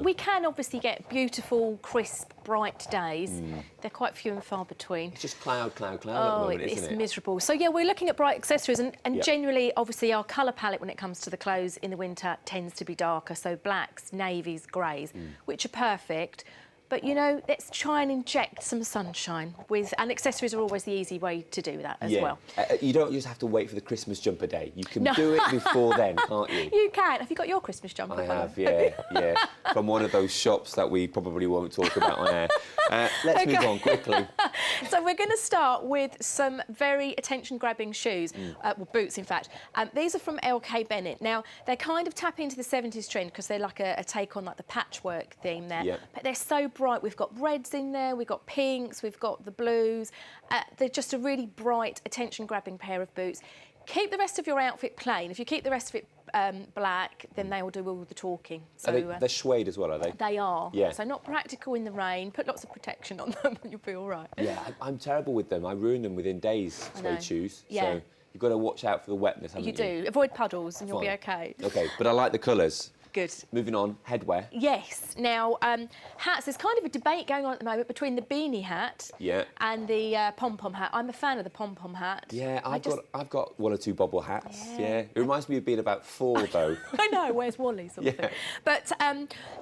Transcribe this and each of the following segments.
we can obviously get beautiful, crisp, bright days. They're quite few and far between. It's just cloud at the moment, isn't it? It's miserable. So, yeah, we're looking at bright accessories, and generally, obviously, our colour palette when it comes to the clothes in the winter tends to be darker, so blacks, navies, greys, which are perfect. But, you know, let's try and inject some sunshine with... And accessories are always the easy way to do that as well. You don't just have to wait for the Christmas jumper day. You can do it before then, can't you? You can. Have you got your Christmas jumper? I have, yeah. From one of those shops that we probably won't talk about on air. Let's move on quickly. So we're going to start with some very attention-grabbing shoes, well, boots, in fact. These are from LK Bennett. Now, they kind of tap into the 70s trend because they're like a take on like the patchwork theme there. But they're so bright. We've got reds in there, we've got pinks, we've got the blues. They're just a really bright, attention-grabbing pair of boots. Keep the rest of your outfit plain. If you keep the rest of it black, then they will do all the talking. So they're suede as well, are they? They are. Yeah. So not practical in the rain. Put lots of protection on them and you'll be all right. Yeah, I'm terrible with them. I ruin them within days, suede shoes. Yeah. So you've got to watch out for the wetness, haven't you? You do. Avoid puddles and you'll be OK. OK, but I like the colours. Good. Moving on, headwear. Yes. Now, hats, there's kind of a debate going on at the moment between the beanie hat and the pom-pom hat. I'm a fan of the pom-pom hat. Yeah, I've got one or two bobble hats. Yeah. It reminds me of being about 4, though. I know, where's Wally sort of thing. But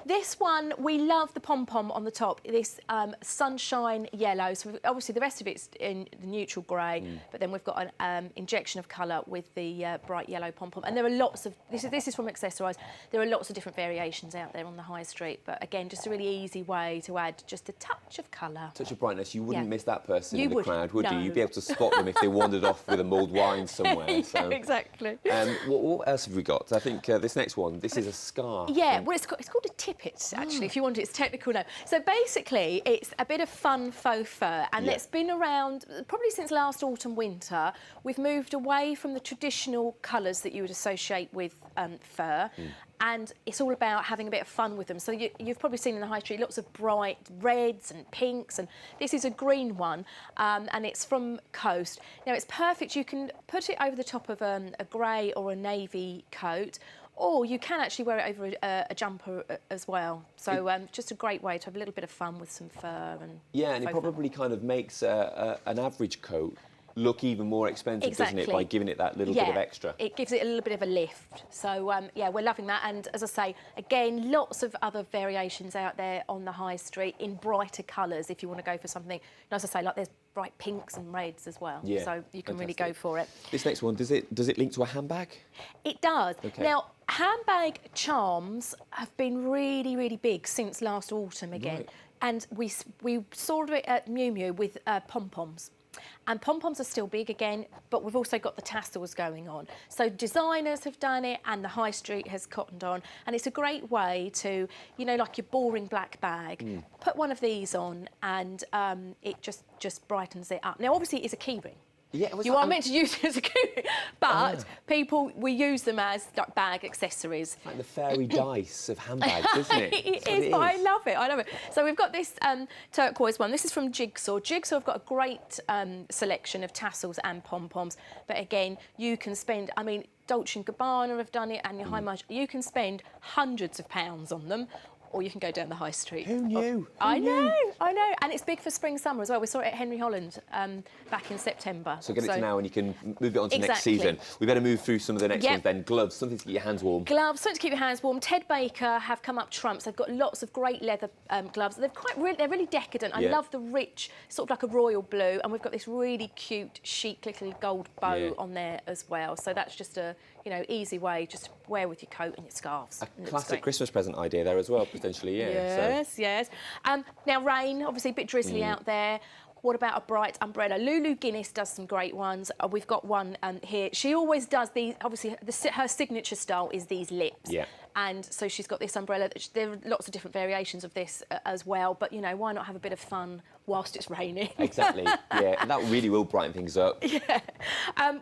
this one, we love the pom-pom on the top, this sunshine yellow. So obviously the rest of it's in the neutral grey, but then we've got an injection of colour with the bright yellow pom-pom. And there are lots of, this is from Accessorise, there are lots of different variations out there on the high street, but again, just a really easy way to add just a touch of colour. Touch of brightness. You wouldn't miss that person in the wouldn't, crowd, would no. you? You'd be able to spot them if they wandered off with a mulled wine somewhere. Yeah, exactly. What else have we got? I think this next one, this is a scarf. Yeah, well, it's called a tippet, actually, if you want its technical name. So basically, it's a bit of fun faux fur, and it's been around probably since last autumn, winter. We've moved away from the traditional colours that you would associate with fur, and it's all about having a bit of fun with them. So you've probably seen in the high street lots of bright reds and pinks, and this is a green one, and it's from Coast. Now, it's perfect. You can put it over the top of a grey or a navy coat, or you can actually wear it over a jumper as well. So just a great way to have a little bit of fun with some fur. And it probably kind of makes an average coat look even more expensive, doesn't it, by giving it that little bit of extra? It gives it a little bit of a lift. So, yeah, we're loving that. And as I say, again, lots of other variations out there on the high street in brighter colours if you want to go for something. And as I say, like there's bright pinks and reds as well. Yeah, so you can really go for it. This next one, does it link to a handbag? It does. Okay. Now, handbag charms have been really, really big since last autumn again. Right. And we saw it at Miu Miu with pom-poms. And pom-poms are still big again, but we've also got the tassels going on. So designers have done it and the high street has cottoned on. And it's a great way to, you know, like your boring black bag, put one of these on and it just brightens it up. Now, obviously, it's a key ring. Yeah, you are meant to use it as a key ring, but we use them as like bag accessories. Like the fairy dice of handbags, isn't it? It is, but I love it. I love it. So we've got this turquoise one. This is from Jigsaw. Jigsaw have got a great selection of tassels and pom-poms. But again, you can spend, I mean, Dolce & Gabbana have done it, and your high margin. You can spend hundreds of pounds on them, or you can go down the high street. Who knew? I know. And it's big for spring, summer as well. We saw it at Henry Holland back in September. So get it to now and you can move it on to next season. We better move through some of the next ones then. Gloves, something to keep your hands warm. Gloves, something to keep your hands warm. Ted Baker have come up trumps. They've got lots of great leather gloves. They're really decadent. I love the rich, sort of like a royal blue. And we've got this really cute, chic little gold bow on there as well. So that's just a, you know, easy way just to wear with your coat and your scarves. A classic Christmas present idea there as well, potentially, Yes. Now, rain, obviously a bit drizzly out there. What about a bright umbrella? Lulu Guinness does some great ones. We've got one here. She always does these, obviously, her signature style is these lips. Yeah. And so she's got this umbrella. There are lots of different variations of this as well. But, you know, why not have a bit of fun whilst it's raining? Exactly, yeah. And that really will brighten things up. Yeah.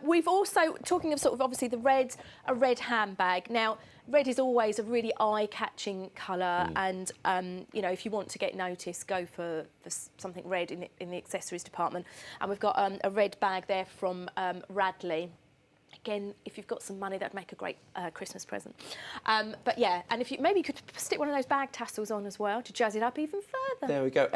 We've also, talking of sort of, obviously, the red, a red handbag. Now, red is always a really eye-catching colour, and you know, if you want to get noticed, go for something red in the accessories department. And we've got a red bag there from Radley. again, if you've got some money, that'd make a great Christmas present. But yeah, and if you maybe you could stick one of those bag tassels on as well to jazz it up even further. There we go.